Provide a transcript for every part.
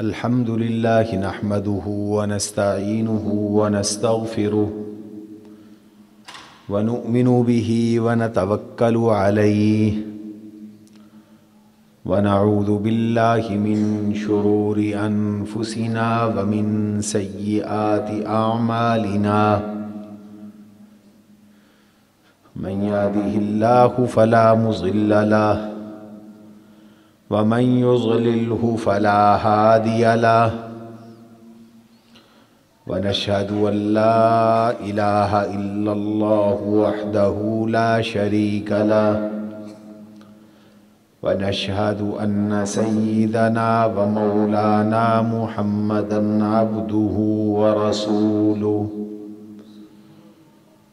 الحمد لله نحمده ونستعينه ونستغفره ونؤمن به ونتوكل عليه ونعوذ بالله من شرور أنفسنا ومن سيئات أعمالنا من يهده الله فلا مضل له ومن يضلله فلا هادي له ونشهد أن لا إله إلا الله وحده لا شريك له ونشهد أن سيدنا ومولانا محمدا عبده ورسوله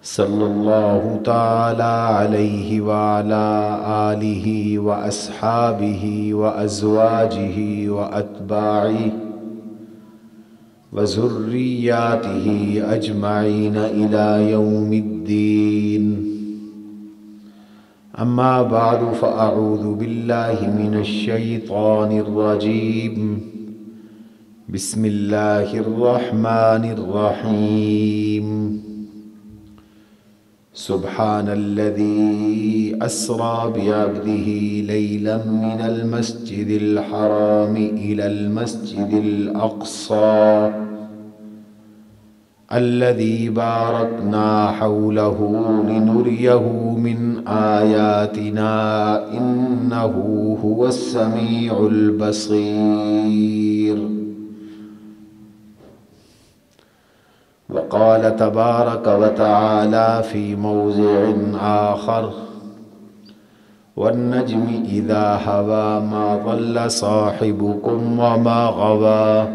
صلى الله تعالى عليه وعلى آله وأصحابه وأزواجه وأتباعه وذرياته أجمعين إلى يوم الدين. أما بعد فأعوذ بالله من الشيطان الرجيم. بسم الله الرحمن الرحيم. سبحان الذي أسرى بعبده ليلا من المسجد الحرام إلى المسجد الأقصى الذي باركنا حوله لنريه من آياتنا إنه هو السميع البصير. وقال تبارك وتعالى في موضع آخر: والنجم إذا هوى ما ضل صاحبكم وما غوى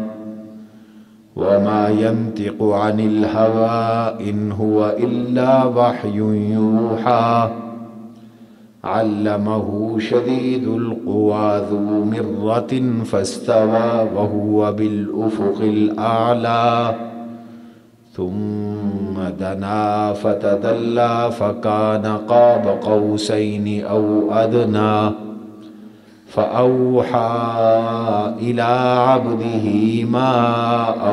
وما ينطق عن الهوى إن هو إلا وحي يوحى علمه شديد القوى ذو مرة فاستوى وهو بالأفق الأعلى ثم دنا فتدلى فكان قاب قوسين أو أدنى فأوحى إلى عبده ما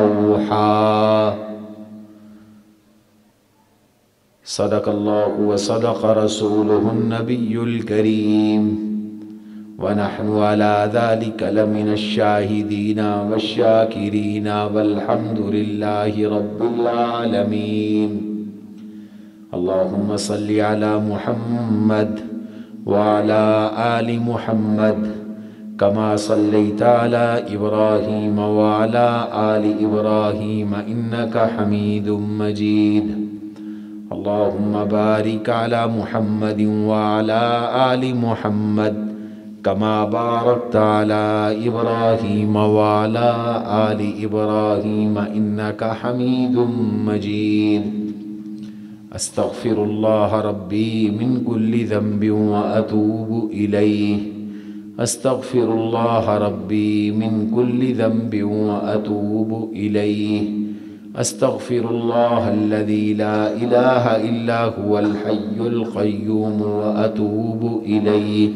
أوحى. صدق الله وصدق رسوله النبي الكريم ونحن على ذلك لمن الشاهدين والشاكرين والحمد لله رب العالمين. اللهم صل على محمد وعلى آل محمد كما صليت على إبراهيم وعلى آل إبراهيم إنك حميد مجيد. اللهم بارك على محمد وعلى آل محمد كما باركت على إبراهيم وعلى آل إبراهيم إنك حميد مجيد. أستغفر الله ربي من كل ذنب وأتوب إليه. أستغفر الله ربي من كل ذنب وأتوب إليه. أستغفر الله الذي لا إله إلا هو الحي القيوم وأتوب إليه.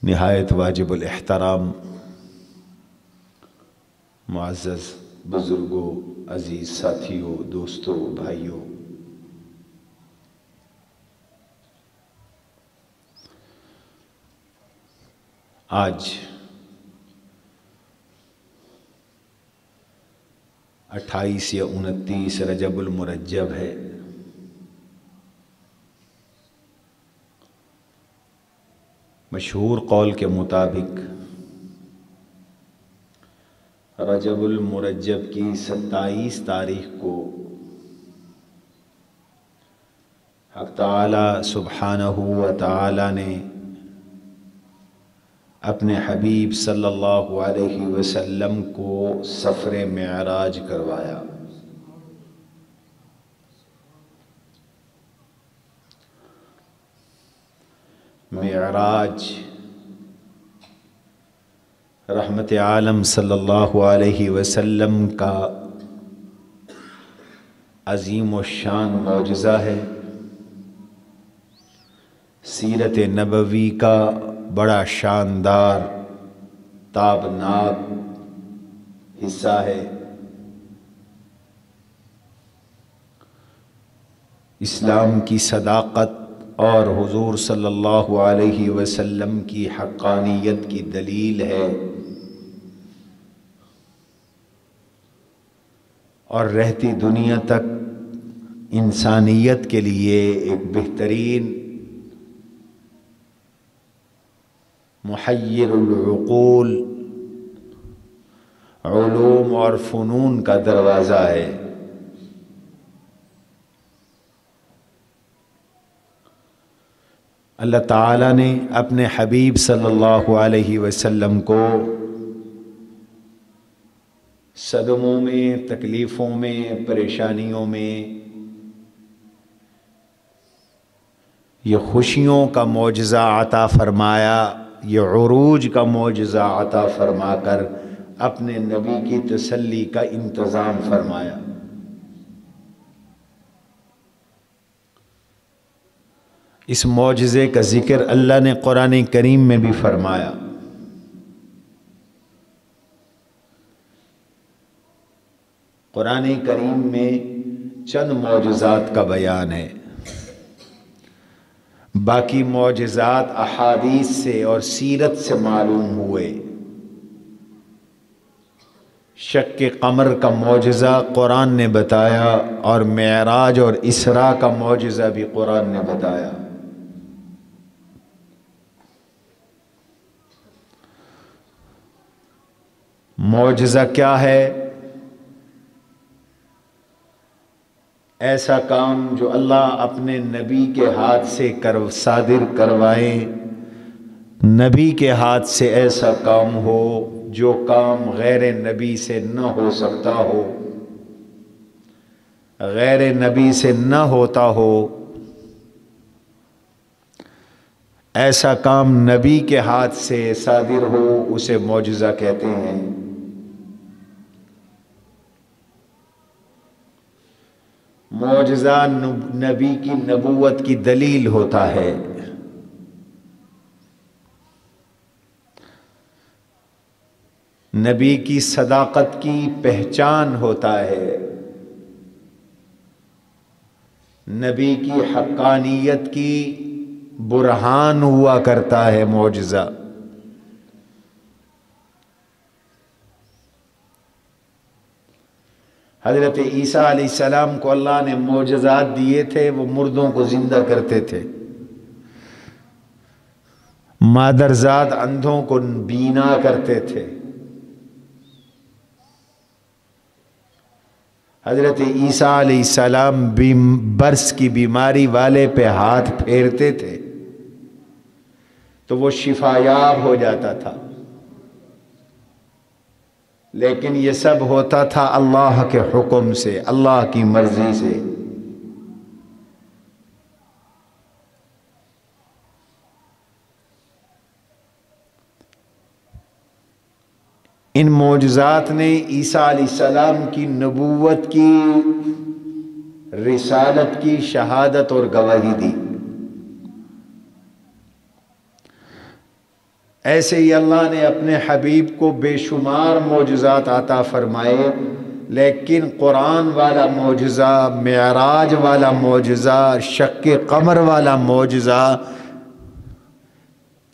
نہایت واجب الاحترام معزز بزرگوں، عزیز ساتھیوں، دوستوں، بھائیوں، آج 28 یا 29 رجب المرجب ہے۔ مشہور قول کے مطابق رجب المرجب کی 27 تاریخ کو حق تعالی سبحانہ و تعالی نے اپنے حبیب صلی اللہ علیہ وسلم کو سفر معراج کروایا۔ معراج رحمت عالم صلی اللہ علیہ وسلم کا عظیم الشان معجزہ ہے۔ سیرت نبوی کا بڑا شاندار تابناک حصہ ہے۔ اسلام کی صداقت اور حضور صلی اللہ علیہ وسلم کی حقانیت کی دلیل ہے، اور رہتی دنیا تک انسانیت کے لیے ایک بہترین محیر العقول علوم اور فنون کا دروازہ ہے۔ اللہ تعالیٰ نے اپنے حبیب صلی اللہ علیہ وسلم کو صدموں میں، تکلیفوں میں، پریشانیوں میں یہ خوشیوں کا معجزہ عطا فرمایا، یہ عروج کا معجزہ عطا فرما کر اپنے نبی کی تسلی کا انتظام فرمایا۔ اس معجزے کا ذکر اللہ نے قرآن کریم میں بھی فرمایا۔ قرآن کریم میں چند معجزات کا بیان ہے، باقی معجزات احادیث سے اور سیرت سے معلوم ہوئے۔ شق قمر کا معجزہ قرآن نے بتایا، اور معراج اور اسراء کا معجزہ بھی قرآن نے بتایا۔ معجزہ کیا ہے؟ ایسا کام جو اللہ اپنے نبی کے ہاتھ سے صادر کروائے، نبی کے ہاتھ سے ایسا کام ہو جو کام غیر نبی سے نہ ہو سکتا ہو، غیر نبی سے نہ ہوتا ہو، ایسا کام نبی کے ہاتھ سے صادر ہو، اسے معجزہ کہتے ہیں۔ معجزہ نبی کی نبوت کی دلیل ہوتا ہے۔ نبی کی صداقت کی پہچان ہوتا ہے، نبی کی حقانیت کی برہان ہوا کرتا ہے معجزہ۔ حضرت عیسیٰ علیہ السلام کو اللہ نے معجزات دیے تھے، وہ مردوں کو زندہ کرتے تھے، مادرزاد اندھوں کو بینا کرتے تھے، حضرت عیسیٰ علیہ السلام برس کی بیماری والے پہ ہاتھ پھیرتے تھے تو وہ شفا یاب ہو جاتا تھا، لیکن یہ سب ہوتا تھا اللہ کے حکم سے، اللہ کی مرضی سے۔ ان معجزات نے عیسیٰ علیہ السلام کی نبوت کی، رسالت کی شہادت اور گواہی دی۔ ایسے ہی اللہ نے اپنے حبیب کو بے شمار معجزات عطا فرمائے، لیکن قرآن والا معجزہ، معراج والا معجزہ، شق قمر والا معجزہ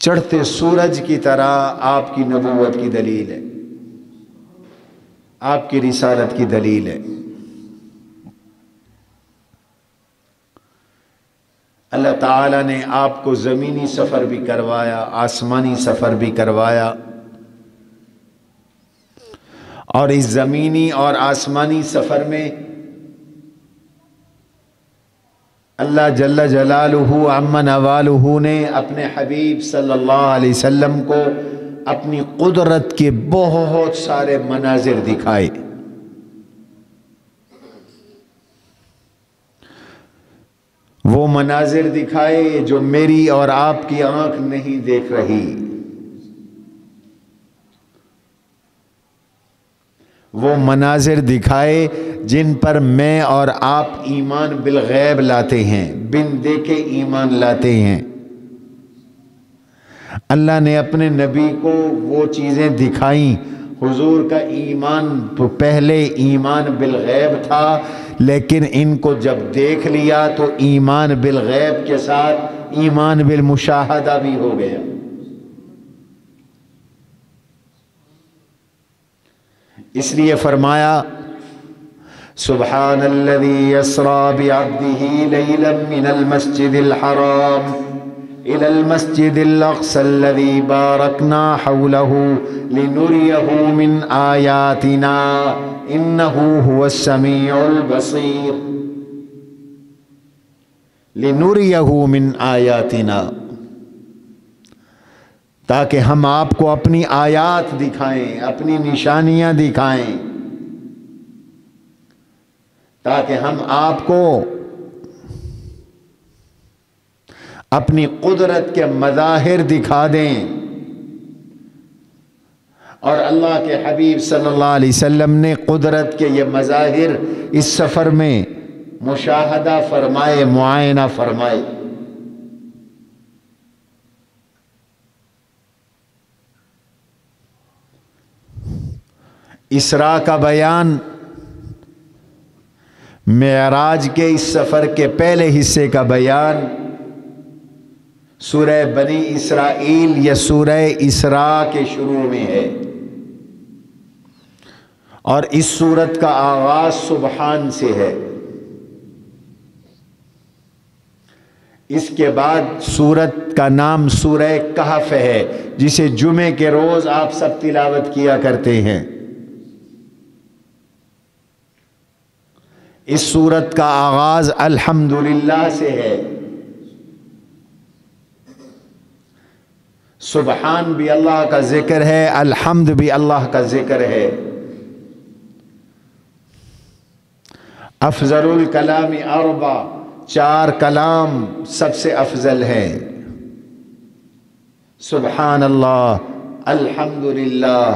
چڑھتے سورج کی طرح آپ کی نبوت کی دلیل ہے، آپ کی رسالت کی دلیل ہے۔ اللہ تعالیٰ نے آپ کو زمینی سفر بھی کروایا، آسمانی سفر بھی کروایا، اور اس زمینی اور آسمانی سفر میں اللہ جل جلالہ عم نوالہ نے اپنے حبیب صلی اللہ علیہ وسلم کو اپنی قدرت کے بہت سارے مناظر دکھائے۔ وہ مناظر دکھائے جو میری اور آپ کی آنکھ نہیں دیکھ رہی، وہ مناظر دکھائے جن پر میں اور آپ ایمان بالغیب لاتے ہیں، بن دیکھے ایمان لاتے ہیں۔ اللہ نے اپنے نبی کو وہ چیزیں دکھائیں. حضور کا ایمان پہلے ایمان بالغیب تھا، لیکن ان کو جب دیکھ لیا تو ایمان بالغیب کے ساتھ ایمان بالمشاہدہ بھی ہو گیا. اس لیے فرمایا سبحان الذي اسرى بعبده ليلا من المسجد الحرام الى المسجد الاقصى الذي باركنا حوله لنريه من آياتنا انه هو السميع البصير. لنريه من آياتنا، تاکہ ہم آپ کو اپنی آیات دکھائیں، اپنی نشانیاں دکھائیں، تاکہ ہم آپ کو اپنی قدرت کے مظاہر دکھا دیں. اور اللہ کے حبیب صلی اللہ علیہ وسلم نے قدرت کے یہ مظاہر اس سفر میں مشاہدہ فرمائے، معائنہ فرمائے. اسراء کا بیان معراج کے اس سفر کے پہلے حصے کا بیان سورہ بنی اسرائیل یا سورہ اسراء کے شروع میں ہے. اور اس سورت کا آغاز سبحان سے ہے. اس کے بعد سورت کا نام سورہ کہف ہے، جسے جمعے کے روز آپ سب تلاوت کیا کرتے ہیں. اس سورت کا آغاز الحمدللہ سے ہے. سبحان بھی اللہ کا ذکر ہے، الحمد بھی اللہ کا ذکر ہے. افضل الکلام اربع، 4 کلام سب سے افضل ہے. سبحان اللہ، الحمدللہ،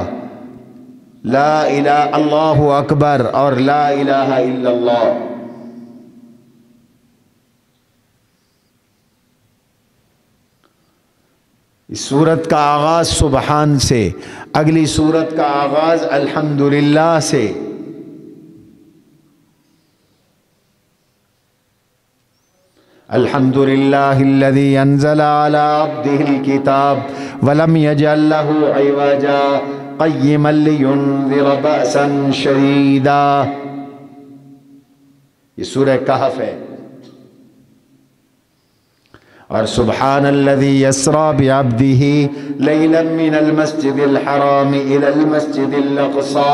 لا الہ اللہ اکبر اور لا الہ الا اللہ. اس سورت کا آغاز سبحان سے، اگلی سورت کا آغاز الحمدللہ سے. الحمدللہ الذی انزل علی عبدہ الکتاب ولم یجعل لہ عوجا قیما لینذر بأسا شدیدا. یہ سورہ کہف ہے. اور سبحان الذی اسریٰ بعبدہ لیلا من المسجد الحرام الی المسجد الاقصی،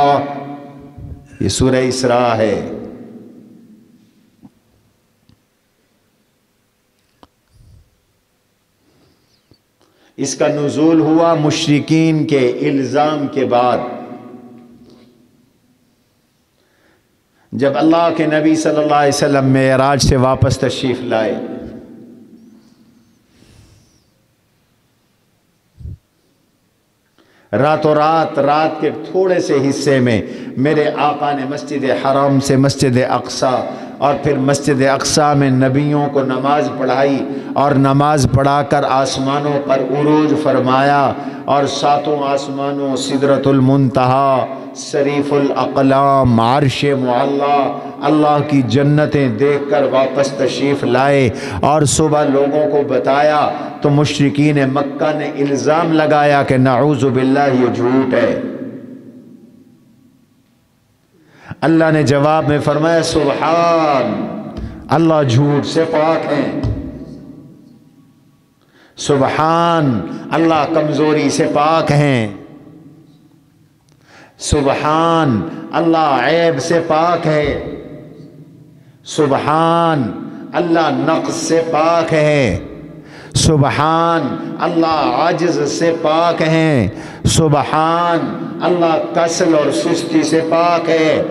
یہ سورہ اسراء ہے. اس کا نزول ہوا مشرکین کے الزام کے بعد، جب اللہ کے نبی صلی اللہ علیہ وسلم معراج سے واپس تشریف لائے. راتوں رات کے تھوڑے سے حصے میں میرے آقا نے مسجد حرام سے مسجد اقصی اور پھر مسجد اقصی میں نبیوں کو نماز پڑھائی، اور نماز پڑھا کر آسمانوں پر عروج فرمایا، اور 7 آسمانوں، سدرۃ المنتہا، صریف الاقلام، عرش معلی، اللہ کی جنتیں دیکھ کر واپس تشریف لائے. اور صبح لوگوں کو بتایا تو مشرکین مکہ نے الزام لگایا کہ نعوذ باللہ یہ جھوٹ ہے. اللہ نے جواب میں فرمایا سبحان، اللہ جھوٹ سے پاک ہیں. سبحان، اللہ کمزوری سے پاک ہیں. سبحان، اللہ عیب سے پاک ہے. سبحان، اللہ نقص سے پاک ہے. سبحان، اللہ عجز سے پاک ہیں. سبحان، اللہ کسل اور سستی سے پاک ہے.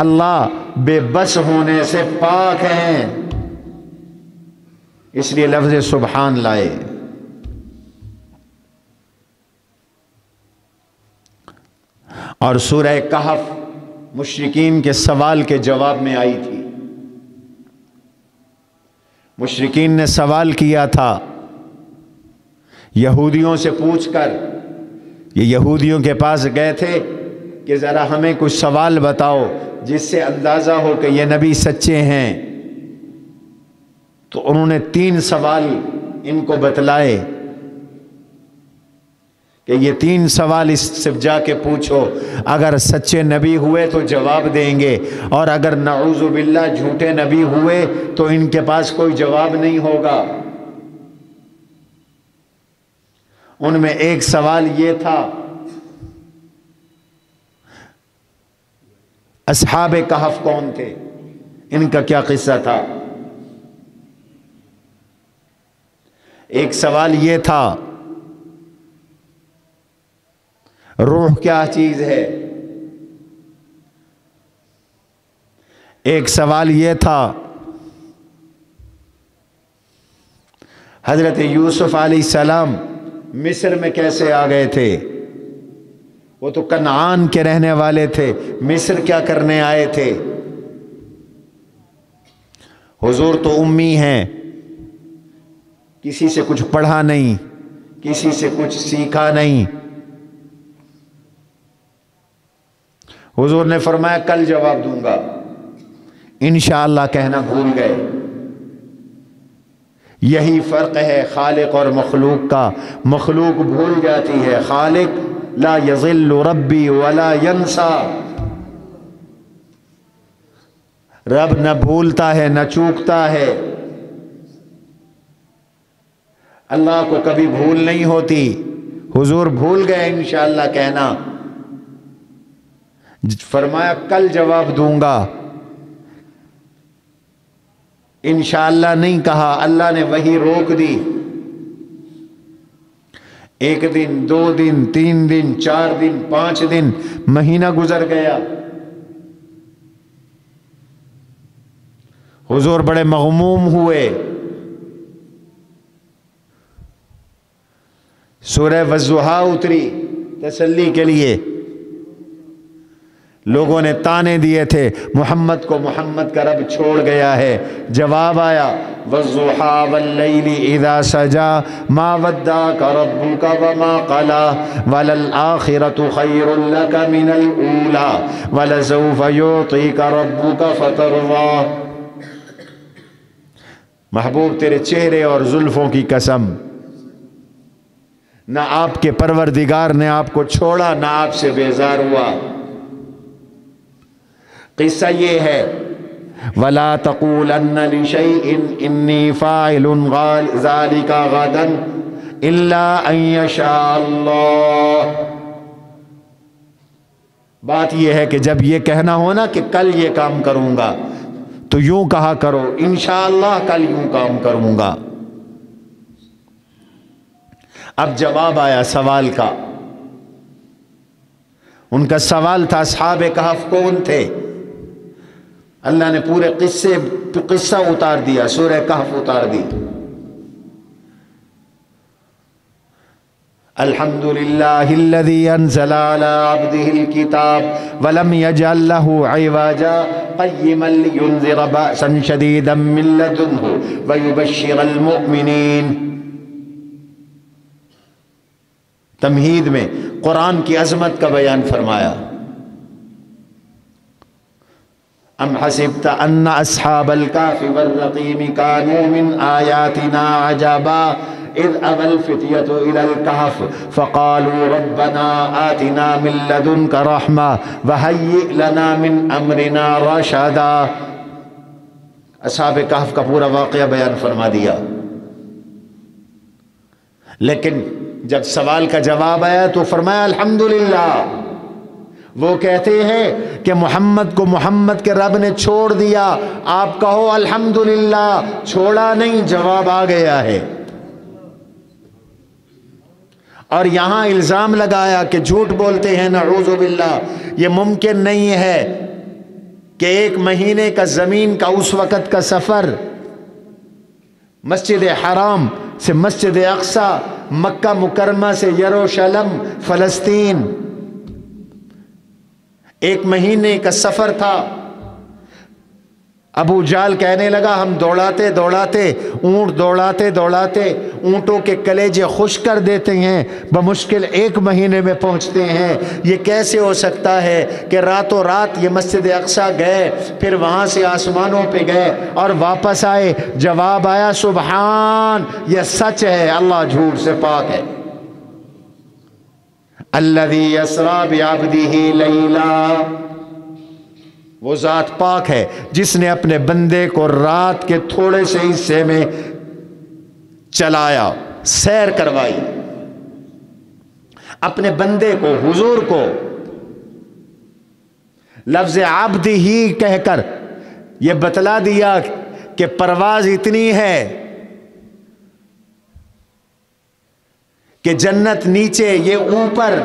اللہ بے بس ہونے سے پاک ہیں. اس لیے لفظ سبحان لائے. اور سورہ کہف مشرکین کے سوال کے جواب میں آئی تھی. مشرکین نے سوال کیا تھا یہودیوں سے پوچھ کر، یہ یہودیوں کے پاس گئے تھے کہ ذرا ہمیں کچھ سوال بتاؤ جس سے اندازہ ہو کہ یہ نبی سچے ہیں۔ تو انہوں نے 3 سوال ان کو بتلائے کہ یہ 3 سوال اس سے جا کے پوچھو، اگر سچے نبی ہوئے تو جواب دیں گے، اور اگر نعوذ باللہ جھوٹے نبی ہوئے تو ان کے پاس کوئی جواب نہیں ہوگا۔ ان میں ایک سوال یہ تھا، اصحاب کہف کون تھے، ان کا کیا قصہ تھا؟ ایک سوال یہ تھا، روح کیا چیز ہے؟ ایک سوال یہ تھا، حضرت یوسف علیہ السلام مصر میں کیسے آ گئے تھے؟ وہ تو کنعان کے رہنے والے تھے، مصر کیا کرنے آئے تھے؟ حضور تو امی ہیں، کسی سے کچھ پڑھا نہیں، کسی سے کچھ سیکھا نہیں۔ حضور نے فرمایا کل جواب دوں گا، انشاءاللہ کہنا بھول گئے۔ یہی فرق ہے خالق اور مخلوق کا، مخلوق بھول جاتی ہے، خالق لا یضل ربی ولا ینسا، رب نہ بھولتا ہے نہ چوکتا ہے، اللہ کو کبھی بھول نہیں ہوتی۔ حضور بھول گئے انشاءاللہ کہنا، فرمایا کل جواب دوں گا، انشاءاللہ نہیں کہا، اللہ نے وحی روک دی۔ 1 دن 2 دن 3 دن 4 دن 5 دن مہینہ گزر گیا۔ حضور بڑے مغموم ہوئے، سورہ والضحیٰ اتری تسلی کے لیے۔ لوگوں نے تانے دیے تھے محمد کو، محمد کا رب چھوڑ گیا ہے۔ جواب آیا والضحیٰ واللیل اذا سجا ما ودعک ربک وما قلی وللآخرۃ خیر لک من الاولی ولسوف یعطیک ربک فترضی۔ محبوب تیرے چہرے اور زلفوں کی قسم، نہ آپ کے پروردگار نے آپ کو چھوڑا نہ آپ سے بیزار ہوا۔ قصہ یہ ہے وَلَا تَقُولَنَّ لِشَيْءٍ إِنِّي فَاعِلٌ ذَلِكَ غَدًا إِلَّا أَن يَشَاءَ اللَّهُ۔ بات یہ ہے کہ جب یہ کہنا ہو نا کہ کل یہ کام کروں گا تو یوں کہا کرو انشاءاللہ کل یوں کام کروں گا۔ اب جواب آیا سوال کا۔ ان کا سوال تھا اصحاب کہف کون تھے؟ اللہ نے پورے قصہ اتار دیا، سورہ کہف اتار دی۔ الحمدللہ الذی انزل علی عبدہ الکتاب ولم یجعل لہ عوجا قیما لینذر بأسا شدیدا من لدنہ ویبشر المؤمنین۔ تمہید میں قرآن کی عظمت کا بیان فرمایا۔ ام حسبت ان اصحاب الکہف والرقیم کانوا من آیاتنا عجبا اذ اوى الفتية الى الكهف فقالوا ربنا آتنا من لدنك رحمة وهيئ لنا من امرنا رشدا۔ اصحاب کہف کا پورا واقعہ بیان فرما دیا، لیکن جب سوال کا جواب آیا تو فرمایا الحمدللہ۔ وہ کہتے ہیں کہ محمد کو محمد کے رب نے چھوڑ دیا، آپ کہو الحمدللہ، چھوڑا نہیں، جواب آ گیا ہے۔ اور یہاں الزام لگایا کہ جھوٹ بولتے ہیں، نعوذ باللہ۔ یہ ممکن نہیں ہے کہ 1 مہینے کا زمین کا اس وقت کا سفر مسجد حرام سے مسجد اقصی، مکہ مکرمہ سے یروشلم فلسطین، 1 مہینے کا سفر تھا۔ ابو جال کہنے لگا ہم دوڑاتے دوڑاتے اونٹ دوڑاتے دوڑاتے اونٹوں کے کلیجے خشک کر دیتے ہیں، بمشکل 1 مہینے میں پہنچتے ہیں، یہ کیسے ہو سکتا ہے کہ راتوں رات یہ مسجد اقصیٰ گئے، پھر وہاں سے آسمانوں پہ گئے اور واپس آئے؟ جواب آیا سبحان، یہ سچ ہے، اللہ جھوٹ سے پاک ہے۔ الذی یسری بعبدہ لیلا، وہ ذات پاک ہے جس نے اپنے بندے کو رات کے تھوڑے سے حصے میں چلایا، سیر کروائی، اپنے بندے کو، حضور کو لفظ عبد ہی کہہ کر یہ بتلا دیا کہ پرواز اتنی ہے کہ جنت نیچے، یہ اوپر،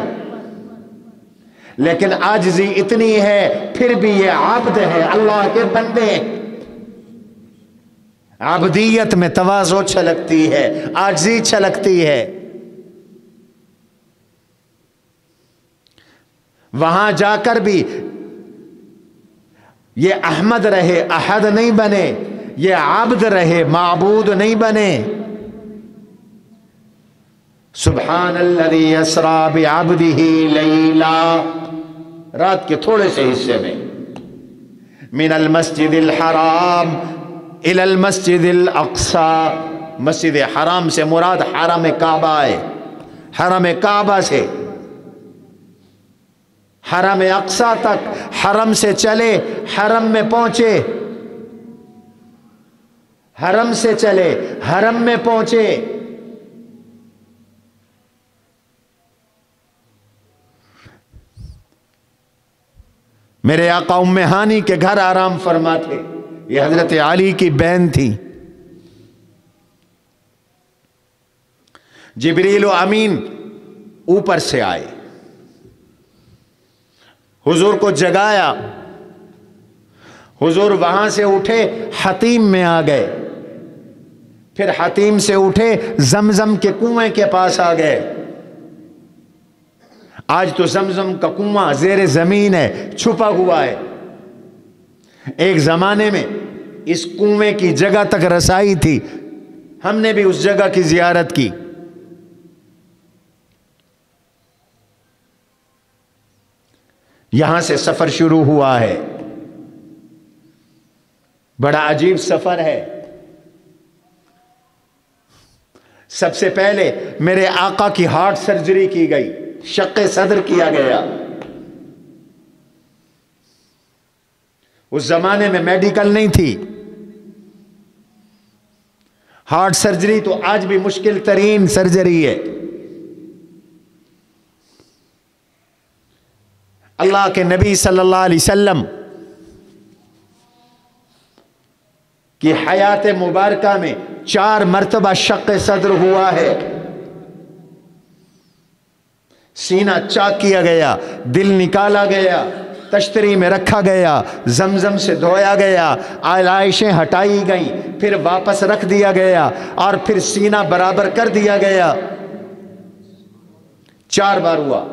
لیکن عاجزی اتنی ہے پھر بھی یہ عبد ہے، اللہ کے بندے۔ عبدیت میں تواضع چھلکتی ہے، عاجزی چھلکتی ہے۔ وہاں جا کر بھی یہ احمد رہے، احد نہیں بنے، یہ عبد رہے، معبود نہیں بنے۔ سبحان الذی یسری بعبدہ لیلا، رات کے تھوڑے سے حصے میں، من المسجد الحرام الی المسجد الاقصی، مسجد حرام سے مراد حرم کعبہ ہے، حرم کعبہ سے حرم اقصی تک، حرم سے چلے حرم میں پہنچے، حرم سے چلے حرم میں پہنچے۔ میرے آقا ام ہانی کے گھر آرام فرما تھے، یہ حضرت علی کی بہن تھی۔ جبریل و امین اوپر سے آئے، حضور کو جگایا، حضور وہاں سے اٹھے حتیم میں آ گئے، پھر حتیم سے اٹھے زمزم کے کنویں کے پاس آ گئے۔ آج تو زمزم کا کنواں زیر زمین ہے، چھپا ہوا ہے، ایک زمانے میں اس کنویں کی جگہ تک رسائی تھی، ہم نے بھی اس جگہ کی زیارت کی۔ یہاں سے سفر شروع ہوا ہے، بڑا عجیب سفر ہے۔ سب سے پہلے میرے آقا کی ہارٹ سرجری کی گئی، شق صدر کیا گیا۔ اس زمانے میں میڈیکل نہیں تھی، ہارٹ سرجری تو آج بھی مشکل ترین سرجری ہے۔ اللہ کے نبی صلی اللہ علیہ وسلم کی حیات مبارکہ میں 4 مرتبہ شق صدر ہوا ہے، سینہ چاک کیا گیا، دل نکالا گیا، تشتری میں رکھا گیا، زمزم سے دھویا گیا، آلائشیں ہٹائی گئیں، پھر واپس رکھ دیا گیا، اور پھر سینہ برابر کر دیا گیا۔ 4 بار ہوا،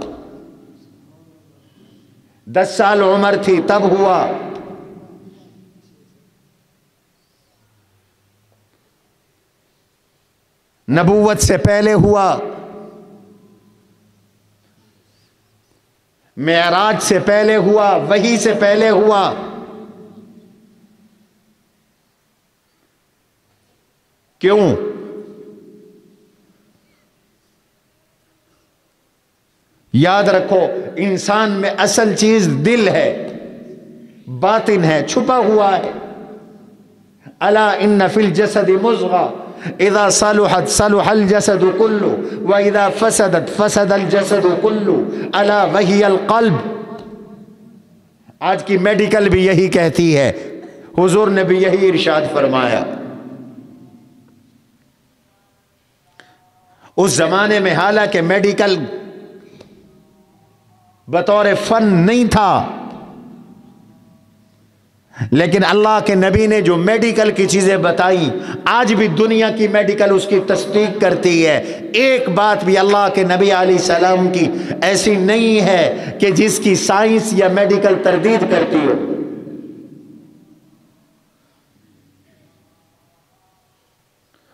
10 سال عمر تھی تب ہوا۔ نبوت سے پہلے ہوا، معراج سے پہلے ہوا، وحی سے پہلے ہوا۔ کیوں؟ یاد رکھو، انسان میں اصل چیز دل ہے، باطن ہے، چھپا ہوا ہے۔ الا ان فی الجسد مضغہ اذا صلحت صلح الجسد كله واذا فسدت فسد الجسد كله الا وهي القلب۔ آج کی میڈیکل بھی یہی کہتی ہے، حضور نے بھی یہی ارشاد فرمایا۔ اس زمانے میں حالانکہ میڈیکل بطور فن نہیں تھا، لیکن اللہ کے نبی نے جو میڈیکل کی چیزیں بتائیں، آج بھی دنیا کی میڈیکل اس کی تصدیق کرتی ہے۔ ایک بات بھی اللہ کے نبی علیہ السلام کی ایسی نہیں ہے کہ جس کی سائنس یا میڈیکل تردید کرتی ہو۔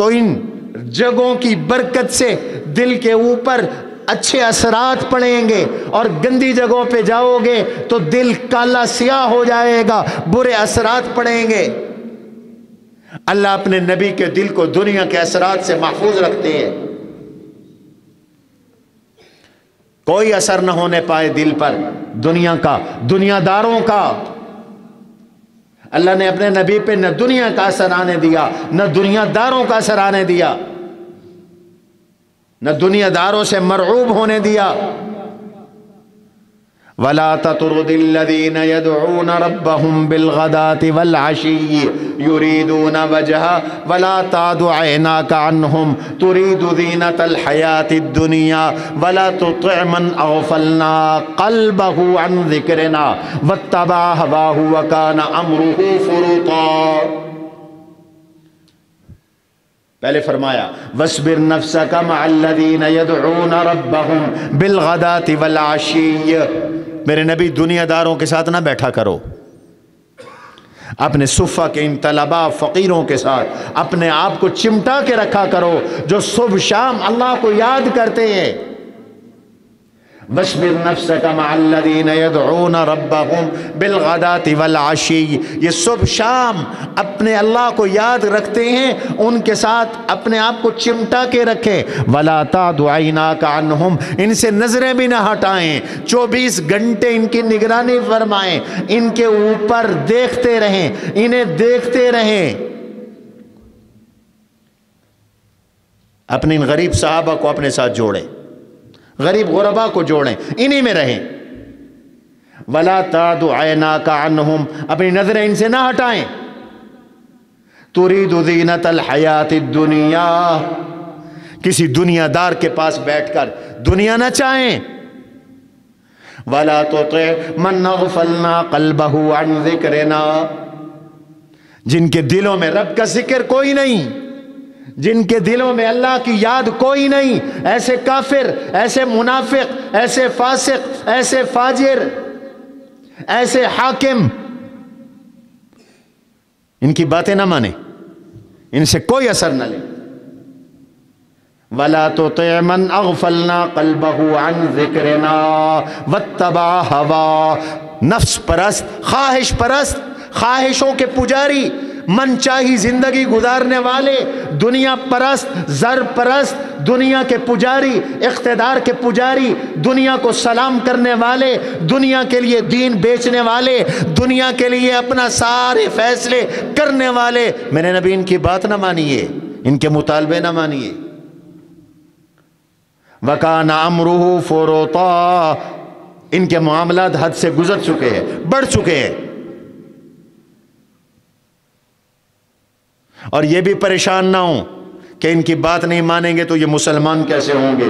تو ان جگہوں کی برکت سے دل کے اوپر اچھے اثرات پڑیں گے، اور گندی جگہوں پہ جاؤ گے تو دل کالا سیاہ ہو جائے گا، برے اثرات پڑیں گے۔ اللہ اپنے نبی کے دل کو دنیا کے اثرات سے محفوظ رکھتے ہیں، کوئی اثر نہ ہونے پائے دل پر دنیا کا، دنیا داروں کا۔ اللہ نے اپنے نبی پہ نہ دنیا کا اثر آنے دیا، نہ دنیا داروں کا اثر آنے دیا، نہ دنیا داروں سے مرعوب ہونے دیا۔ وَلَا تَطْرُدِ الَّذِينَ يَدْعُونَ رَبَّهُمْ بِالْغَدَاةِ وَالْعَشِيِّ يُرِيدُونَ وَجْهَهُ وَلَا تَعْدُ عَيْنَاكَ عَنْهُمْ تُرِيدُ زِينَةَ الْحَيَاةِ الدُّنْيَا وَلَا تُطِعْ مَنْ أَغْفَلْنَا قَلْبَهُ عَنْ ذِكْرِنَا وَاتَّبَعَ هَوَاهُ وَكَانَ أَمْرُهُ فُرُطًا۔ پہلے فرمایا وَاصْبِرْ نَفْسَكَ مَعَ الَّذِينَ يَدْعُونَ رَبَّهُمْ بِالْغَدَاةِ وَالْعَشِيِّ، میرے نبی دنیا داروں کے ساتھ نہ بیٹھا کرو، اپنے صفہ کے ان طلباء فقیروں کے ساتھ اپنے آپ کو چمٹا کے رکھا کرو جو صبح شام اللہ کو یاد کرتے ہیں۔ وَاصْبِرْ نَفْسَكَ مَعَ الَّذِينَ يَدْعُونَ رَبَّهُمْ بِالْغَدَاةِ وَالْعَشِيِّ، یہ صبح شام اپنے اللہ کو یاد رکھتے ہیں، ان کے ساتھ اپنے آپ کو چمٹا کے رکھیں۔ وَلَا تَعْدُ عَيْنَاكَ عَنْهُمْ، ان سے نظریں بھی نہ ہٹائیں، 24 گھنٹے ان کی نگرانی فرمائیں، ان کے اوپر دیکھتے رہیں، انہیں دیکھتے رہیں۔ اپنے ان غریب صحابہ کو اپنے ساتھ جوڑیں، غریب غربا کو جوڑیں، انہی میں رہیں۔ وَلَا تَعْدُ عَيْنَاكَ عَنْهُمْ، اپنی نظریں ان سے نہ ہٹائیں۔ تُرِيدُ زِينَةَ الْحَيَاةِ الدُّنْيَا، کسی دنیا دار کے پاس بیٹھ کر دنیا نہ چاہیں۔ وَلَا تُطِعْ مَنْ أَغْفَلْنَا قَلْبَهُ عَنْ ذِكْرِنَا، جن کے دلوں میں رب کا ذکر کوئی نہیں، جن کے دلوں میں اللہ کی یاد کوئی نہیں، ایسے کافر، ایسے منافق، ایسے فاسق، ایسے فاجر، ایسے حاکم، ان کی باتیں نہ مانیں، ان سے کوئی اثر نہ لیں۔ وَلَا تُطِعْ مَنْ أَغْفَلْنَا قَلْبَهُ عَنْ ذِكْرِنَا وَاتَّبَعَ هَوَاهُ، نفس پرست، خواہش پرست، خواہشوں کے پجاری، من چاہی زندگی گزارنے والے، دنیا پرست، زر پرست، دنیا کے پجاری، اقتدار کے پجاری، دنیا کو سلام کرنے والے، دنیا کے لیے دین بیچنے والے، دنیا کے لیے اپنا سارے فیصلے کرنے والے، میرے نبی ان کی بات نہ مانیے، ان کے مطالبے نہ مانیے۔ وَكَانَ أَمْرُهُ فُرُطًا، ان کے معاملات حد سے گزر چکے ہیں، بڑھ چکے ہیں، اور یہ بھی پریشان نہ ہوں کہ ان کی بات نہیں مانیں گے تو یہ مسلمان کیسے ہوں گے۔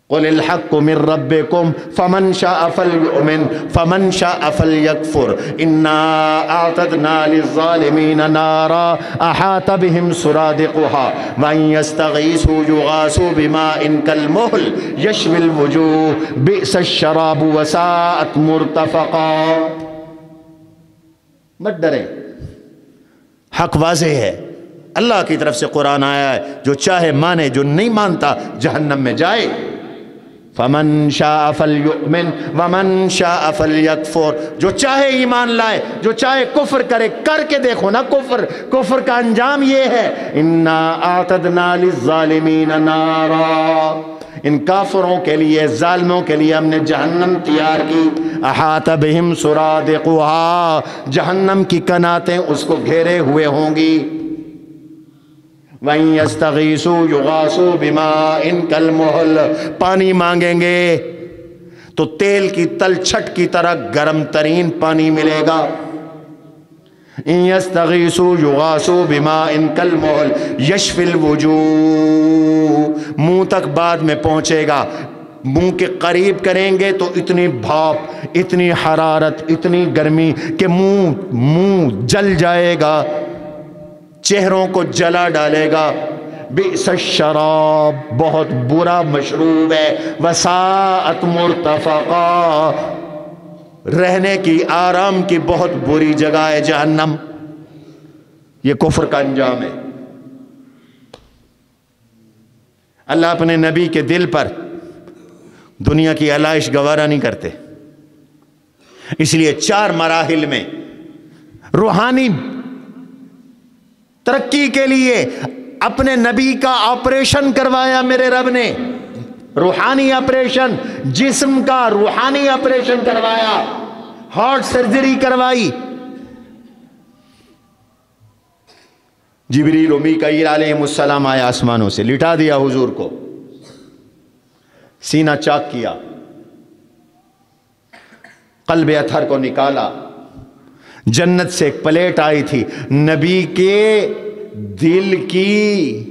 قُلِ الْحَقُّ مِن رَبِّكُمْ فَمَنْ شَاءَ فَلْيُؤْمِنْ فَمَنْ شَاءَ فَلْيَكْفُرْ إِنَّا أَعْتَدْنَا لِلظَّالِمِينَ نَارًا أَحَاطَ بِهِمْ سُرَادِقُهَا وَإِنْ يَسْتَغِيثُوا يُغَاثُوا بِمَاءٍ كَالْمُهْلِ يَشْوِي الْوُجُوهَ بِئْسَ الشَّرَابُ وَسَاءَتْ مُرْتَفَقًا۔ مت ڈریں، حق واضح ہے، اللہ کی طرف سے قرآن آیا ہے، جو چاہے مانے، جو نہیں مانتا جہنم میں جائے۔ فَمَنْ شَاءَ فَلْيُؤْمِنْ وَمَنْ شَاءَ فَلْيَكْفُرْ، جو چاہے ایمان لائے، جو چاہے کفر کرے، کر کے دیکھو نا کفر کا انجام یہ ہے، اِنَّا أَعْتَدْنَا لِلظَّالِمِينَ نَارًا، ان کافروں کے لیے، ظالموں کے لیے ہم نے جہنم تیار کی۔ احاط بہم سرادقها، جہنم کی کناتیں اس کو گھیرے ہوئے ہوں گی۔ وَإِن يَسْتَغِيثُوا يُغَاثُوا بِمَاءٍ كَالْمُهْلِ، پانی مانگیں گے تو تیل کی تلچھٹ کی طرح گرم ترین پانی ملے گا۔ إِن يَسْتَغِيثُوا يُغَاثُوا بِمَاءٍ كَالْمُهْلِ يَشْفِي الْوُجُوهَ، منہ تک بعد میں پہنچے گا، منہ کے قریب کریں گے تو اتنی بھاپ، اتنی حرارت، اتنی گرمی کہ منہ جل جائے گا، چہروں کو جلا ڈالے گا۔ بئس الشراب، بہت برا مشروب ہے، وساءت مرتفقا، رہنے کی، آرام کی بہت بری جگہ ہے جہنم۔ یہ کفر کا انجام ہے۔ اللہ اپنے نبی کے دل پر دنیا کی علائش گوارا نہیں کرتے، اس لیے 4 مراحل میں روحانی ترقی کے لیے اپنے نبی کا آپریشن کروایا میرے رب نے، روحانی آپریشن، جسم کا روحانی آپریشن کروایا، ہارٹ سرجری کروائی۔ جبریل و میکائیل علیہ السلام آئے آسمانوں سے، لٹا دیا حضور کو، سینہ چاک کیا، قلب اطہر کو نکالا، جنت سے ایک پلیٹ آئی تھی، نبی کے دل کی،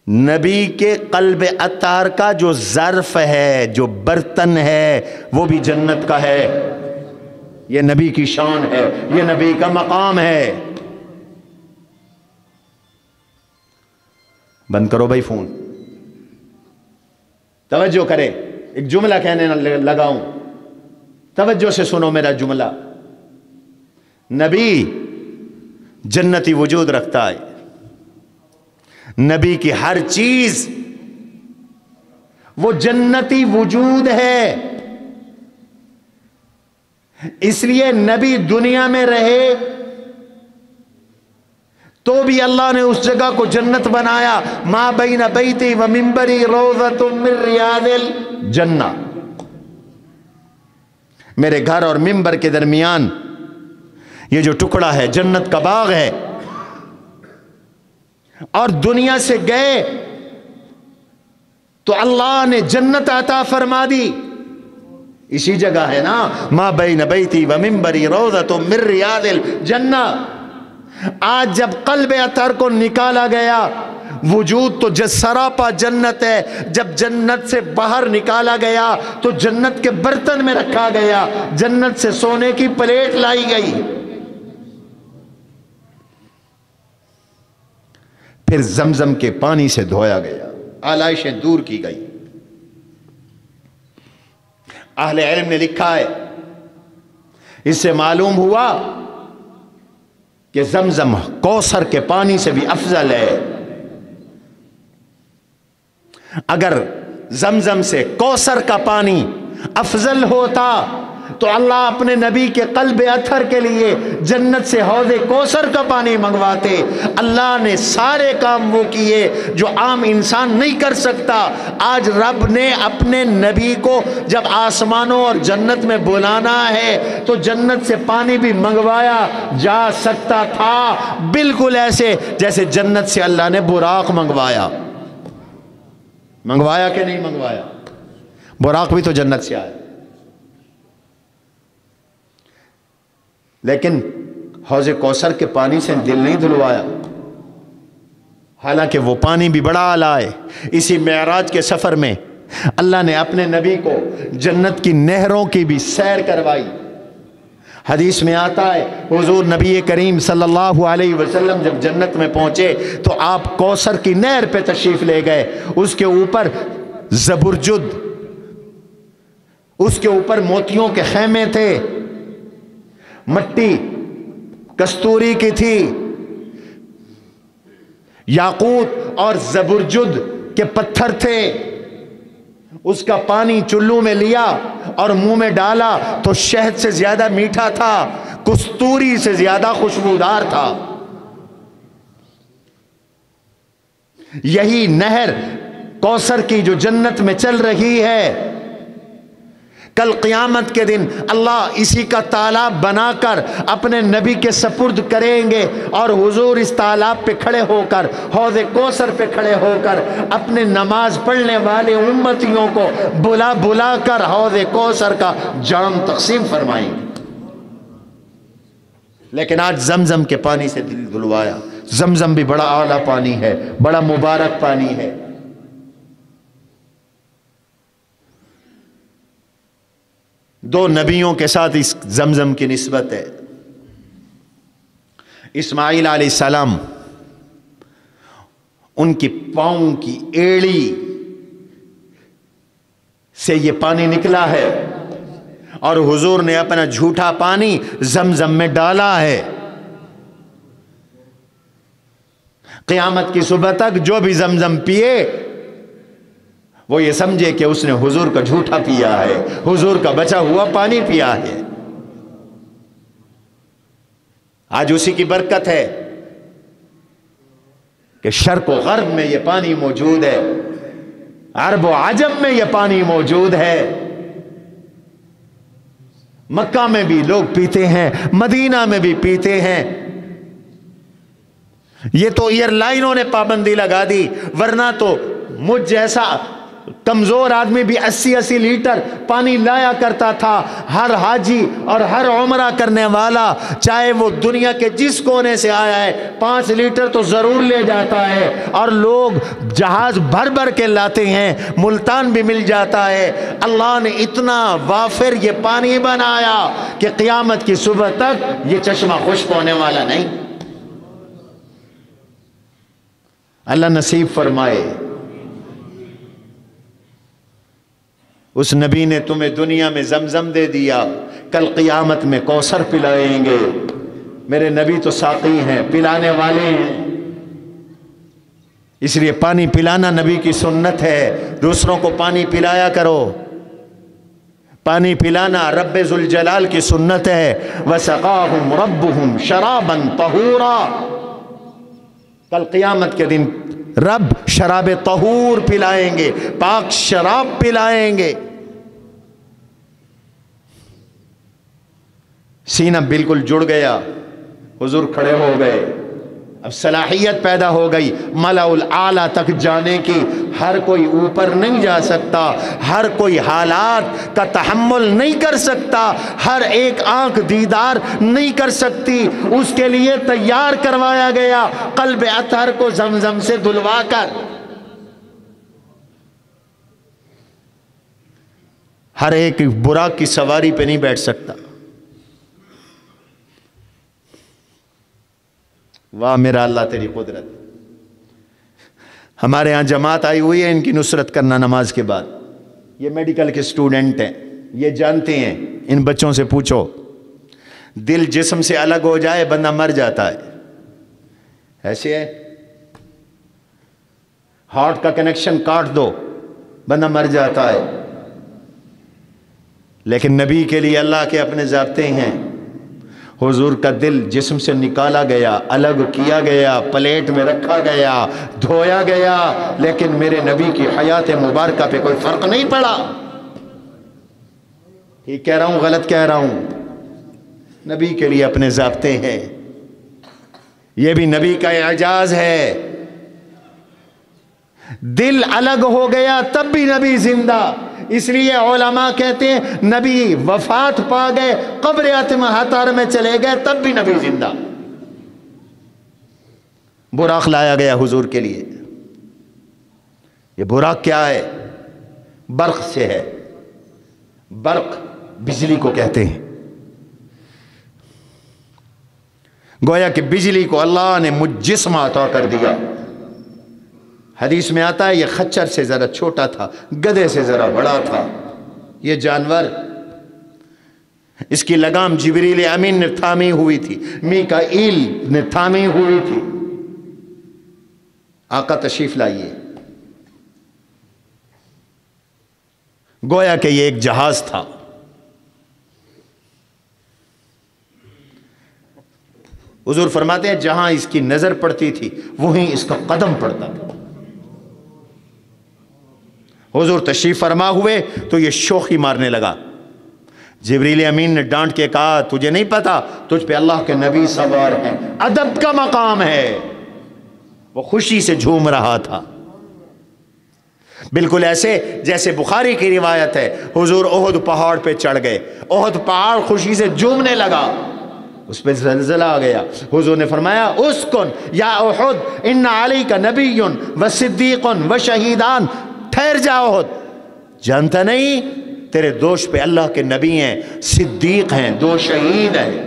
نبی کے قلب اطہر کا جو ظرف ہے، جو برتن ہے، وہ بھی جنت کا ہے۔ یہ نبی کی شان ہے، یہ نبی کا مقام ہے۔ بند کرو بھائی فون، توجہ کرے، ایک جملہ کہنے لگاؤں، توجہ سے سنو میرا جملہ۔ نبی جنتی وجود رکھتا ہے، نبی کی ہر چیز وہ جنتی وجود ہے، اس لیے نبی دنیا میں رہے تو بھی اللہ نے اس جگہ کو جنت بنایا۔ ما بین بیتی و منبری روضۃ من ریاض الجنہ، میرے گھر اور منبر کے درمیان یہ جو ٹکڑا ہے جنت کا باغ ہے، اور دنیا سے گئے تو اللہ نے جنت عطا فرما دی، اسی جگہ ہے نا، ما بین بیتی و منبری روضۃ من ریاض الجنہ۔ آج جب قلب اطہر کو نکالا گیا، وجود تو سراپا جنت ہے، جب جنت سے باہر نکالا گیا تو جنت کے برتن میں رکھا گیا، جنت سے سونے کی پلیٹ لائی گئی، پھر زمزم کے پانی سے دھویا گیا، آلائشیں دور کی گئی۔ اہل علم نے لکھا ہے، اس سے معلوم ہوا کہ زمزم کوثر کے پانی سے بھی افضل ہے۔ اگر زمزم سے کوثر کا پانی افضل ہوتا تو اللہ اپنے نبی کے قلب اطہر کے لیے جنت سے حوض کوثر کا پانی منگواتے۔ اللہ نے سارے کام وہ کیے جو عام انسان نہیں کر سکتا۔ آج رب نے اپنے نبی کو جب آسمانوں اور جنت میں بلانا ہے تو جنت سے پانی بھی منگوایا جا سکتا تھا، بالکل ایسے جیسے جنت سے اللہ نے براق منگوایا۔ منگوایا کہ نہیں منگوایا؟ براق بھی تو جنت سے آیا، لیکن حوض کوثر کے پانی سے دل نہیں دھلوایا، حالانکہ وہ پانی بھی بڑا اعلیٰ ہے۔ اسی معراج کے سفر میں اللہ نے اپنے نبی کو جنت کی نہروں کی بھی سیر کروائی۔ حدیث میں آتا ہے حضور نبی کریم صلی اللہ علیہ وسلم جب جنت میں پہنچے تو آپ کوثر کی نہر پہ تشریف لے گئے، اس کے اوپر زبرجد، اس کے اوپر موتیوں کے خیمے تھے، مٹی کستوری کی تھی، یاقوت اور زبرجد کے پتھر تھے، اس کا پانی چلو میں لیا اور منہ میں ڈالا تو شہد سے زیادہ میٹھا تھا، کستوری سے زیادہ خوشبودار تھا۔ یہی نہر کوثر کی جو جنت میں چل رہی ہے، کل قیامت کے دن اللہ اسی کا تالاب بنا کر اپنے نبی کے سپرد کریں گے، اور حضور اس تالاب پہ کھڑے ہو کر، حوض کوثر پہ کھڑے ہو کر اپنے نماز پڑھنے والے امتیوں کو بلا بلا کر حوض کوثر کا جام تقسیم فرمائیں گے۔ لیکن آج زمزم کے پانی سے دل دھلوایا۔ زمزم بھی بڑا اعلیٰ پانی ہے، بڑا مبارک پانی ہے۔ دو نبیوں کے ساتھ اس زمزم کی نسبت ہے۔ اسماعیل علیہ السلام، ان کی پاؤں کی ایڑی سے یہ پانی نکلا ہے، اور حضور نے اپنا جھوٹا پانی زمزم میں ڈالا ہے۔ قیامت کی صبح تک جو بھی زمزم پیے وہ یہ سمجھے کہ اس نے حضور کا جھوٹا پیا ہے، حضور کا بچا ہوا پانی پیا ہے۔ آج اسی کی برکت ہے کہ شرق و غرب میں یہ پانی موجود ہے، عرب و عجم میں یہ پانی موجود ہے، مکہ میں بھی لوگ پیتے ہیں، مدینہ میں بھی پیتے ہیں۔ یہ تو ایئر لائنوں نے پابندی لگا دی، ورنہ تو مجھ جیسا کمزور آدمی بھی 80 لیٹر پانی لایا کرتا تھا۔ ہر حاجی اور ہر عمرہ کرنے والا چاہے وہ دنیا کے جس کونے سے آیا ہے 5 لیٹر تو ضرور لے جاتا ہے، اور لوگ جہاز بھر بھر کے لاتے ہیں، ملتان بھی مل جاتا ہے۔ اللہ نے اتنا وافر یہ پانی بنایا کہ قیامت کی صبح تک یہ چشمہ خشک ہونے والا نہیں۔ اللہ نصیب فرمائے۔ اس نبی نے تمہیں دنیا میں زمزم دے دیا، کل قیامت میں کوثر پلائیں گے۔ میرے نبی تو ساقی ہیں، پلانے والے ہیں، اس لیے پانی پلانا نبی کی سنت ہے۔ دوسروں کو پانی پلایا کرو، پانی پلانا رب ذوالجلال کی سنت ہے۔ وَسَقَاهُمْ رَبُّهُمْ شَرَابًا طَهُورًا، کل قیامت کے دن رب شراب طہور پلائیں گے، پاک شراب پلائیں گے۔ سینہ بالکل جڑ گیا، حضور کھڑے ہو گئے، اب صلاحیت پیدا ہو گئی ملأ الاعلیٰ تک جانے کی۔ ہر کوئی اوپر نہیں جا سکتا، ہر کوئی حالات کا تحمل نہیں کر سکتا، ہر ایک آنکھ دیدار نہیں کر سکتی۔ اس کے لیے تیار کروایا گیا قلب اطہر کو زمزم سے دھلوا کر۔ ہر ایک براق کی سواری پہ نہیں بیٹھ سکتا۔ واہ میرا اللہ تیری قدرت۔ ہمارے ہاں جماعت آئی ہوئی ہے ان کی نصرت کرنا نماز کے بعد۔ یہ میڈیکل کے سٹوڈنٹ ہیں، یہ جانتے ہیں، ان بچوں سے پوچھو، دل جسم سے الگ ہو جائے بندہ مر جاتا ہے، ایسے ہے، ہارٹ کا کنیکشن کاٹ دو بندہ مر جاتا ہے، لیکن نبی کے لیے اللہ کے اپنے ضابطے ہیں۔ حضور کا دل جسم سے نکالا گیا، الگ کیا گیا، پلیٹ میں رکھا گیا، دھویا گیا، لیکن میرے نبی کی حیات مبارکہ پہ کوئی فرق نہیں پڑا۔ ٹھیک کہہ رہا ہوں غلط کہہ رہا ہوں؟ نبی کے لیے اپنے ضابطے ہیں، یہ بھی نبی کا اعجاز ہے۔ دل الگ ہو گیا تب بھی نبی زندہ، اس لیے علماء کہتے ہیں نبی وفات پا گئے، قبر اطہر میں چلے گئے، تب بھی نبی زندہ۔ براق لایا گیا حضور کے لیے۔ یہ براق کیا ہے؟ برق سے ہے، برق بجلی کو کہتے ہیں۔ گویا کہ بجلی کو اللہ نے مجسم عطا کر دیا۔ حدیث میں آتا ہے یہ خچر سے ذرا چھوٹا تھا، گدھے سے ذرا بڑا تھا۔ یہ جانور، اس کی لگام جبریل امین نے تھامی ہوئی تھی، میکائیل نے تھامی ہوئی تھی۔ آقا تشریف لائیے۔ گویا کہ یہ ایک جہاز تھا۔ حضور فرماتے ہیں جہاں اس کی نظر پڑتی تھی وہیں اس کا قدم پڑتا تھا۔ حضور تشریف فرما ہوئے تو یہ شوخی مارنے لگا۔ جبریل امین نے ڈانٹ کے کہا تجھے نہیں پتا تجھ پہ اللہ کے نبی سوار ہیں، ادب کا مقام ہے۔ وہ خوشی سے جھوم رہا تھا، بالکل ایسے جیسے بخاری کی روایت ہے حضور احد پہاڑ پہ چڑھ گئے، احد پہاڑ خوشی سے جھومنے لگا، اس پہ زلزلہ آ گیا۔ حضور نے فرمایا اسکن یا احد ان علیک نبی و صدیق و شہیدان، ٹھہر جاؤ احد، جانتا نہیں تیرے دوش پہ اللہ کے نبی ہیں، صدیق ہیں، 2 شہید ہیں۔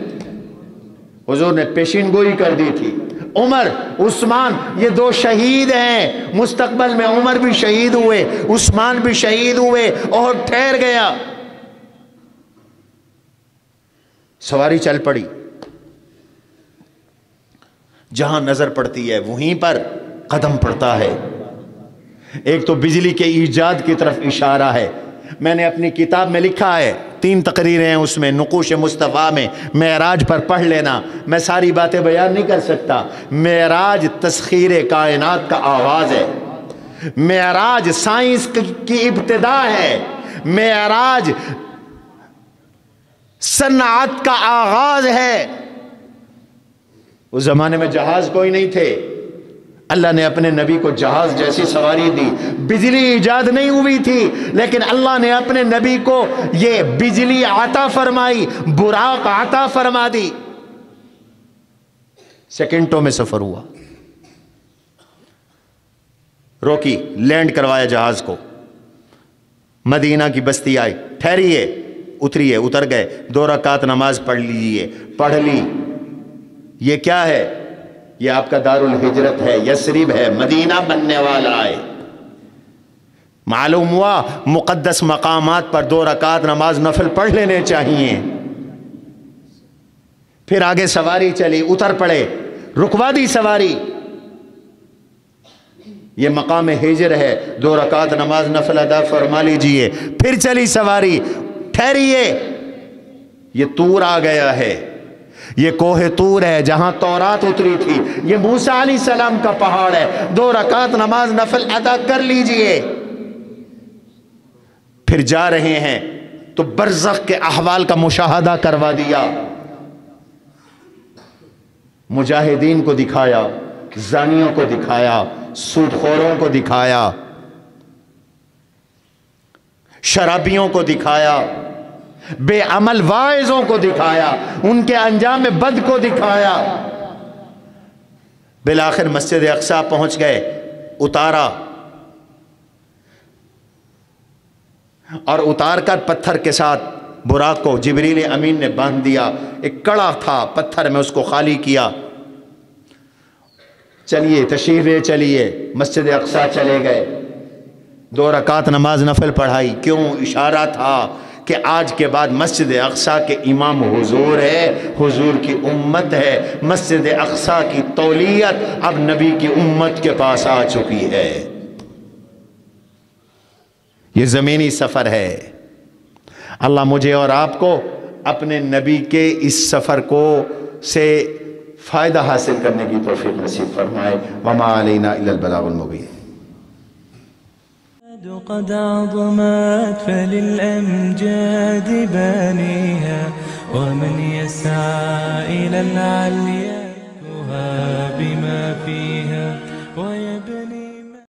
حضور نے پیشین گوئی کر دی تھی، عمر عثمان یہ 2 شہید ہیں، مستقبل میں عمر بھی شہید ہوئے، عثمان بھی شہید ہوئے، اور ٹھہر گیا۔ سواری چل پڑی، جہاں نظر پڑتی ہے وہیں پر قدم پڑتا ہے۔ ایک تو بجلی کے ایجاد کی طرف اشارہ ہے۔ میں نے اپنی کتاب میں لکھا ہے، 3 تقریریں ہیں اس میں، نقوش مصطفیٰ میں، معراج پر پڑھ لینا، میں ساری باتیں بیان نہیں کر سکتا۔ معراج تسخیر کائنات کا آغاز ہے، معراج سائنس کی ابتدا ہے، معراج صنعت کا آغاز ہے۔ اس زمانے میں جہاز کوئی نہیں تھے، اللہ نے اپنے نبی کو جہاز جیسی سواری دی۔ بجلی ایجاد نہیں ہوئی تھی، لیکن اللہ نے اپنے نبی کو یہ بجلی عطا فرمائی، براق عطا فرما دی، سیکنڈوں میں سفر ہوا۔ روکی، لینڈ کروایا جہاز کو، مدینہ کی بستی آئی، ٹھہریے، اتریے، اتر گئے، 2 رکعت نماز پڑھ لیجئے، پڑھ لی۔ یہ کیا ہے؟ یہ آپ کا دار الہجرت ہے، یثرب ہے، مدینہ بننے والا ہے۔ معلوم ہوا مقدس مقامات پر 2 رکعت نماز نفل پڑھ لینے چاہیے۔ پھر آگے سواری چلی، اتر پڑے، رکوا دی سواری، یہ مقام ہجر ہے، 2 رکعت نماز نفل ادا فرما لیجئے۔ پھر چلی سواری، ٹھہریے، یہ طور آ گیا ہے، یہ کوہ طور ہے جہاں تورات اتری تھی، یہ موسیٰ علیہ السلام کا پہاڑ ہے، 2 رکعت نماز نفل ادا کر لیجئے۔ پھر جا رہے ہیں تو برزخ کے احوال کا مشاہدہ کروا دیا، مجاہدین کو دکھایا، زانیوں کو دکھایا، سود خوروں کو دکھایا، شرابیوں کو دکھایا، بے عمل واعظوں کو دکھایا، ان کے انجام بد کو دکھایا۔ بالآخر مسجد اقصی پہنچ گئے، اتارا، اور اتار کر پتھر کے ساتھ براق کو جبریل امین نے باندھ دیا، ایک کڑا تھا پتھر میں، اس کو خالی کیا۔ چلیے تشریف لے چلیے، مسجد اقصی چلے گئے، 2 رکعت نماز نفل پڑھائی۔ کیوں؟ اشارہ تھا کہ آج کے بعد مسجد اقصی کے امام حضور ہے، حضور کی امت ہے، مسجد اقصی کی تولیت اب نبی کی امت کے پاس آ چکی ہے۔ یہ زمینی سفر ہے۔ اللہ مجھے اور آپ کو اپنے نبی کے اس سفر کو سے فائدہ حاصل کرنے کی توفیق نصیب فرمائے۔ وما علینا الا البلاغ المبین۔ قد عظمت فللأمجاد بانيها، ومن يسعى إلى العليا بما فيها ويبني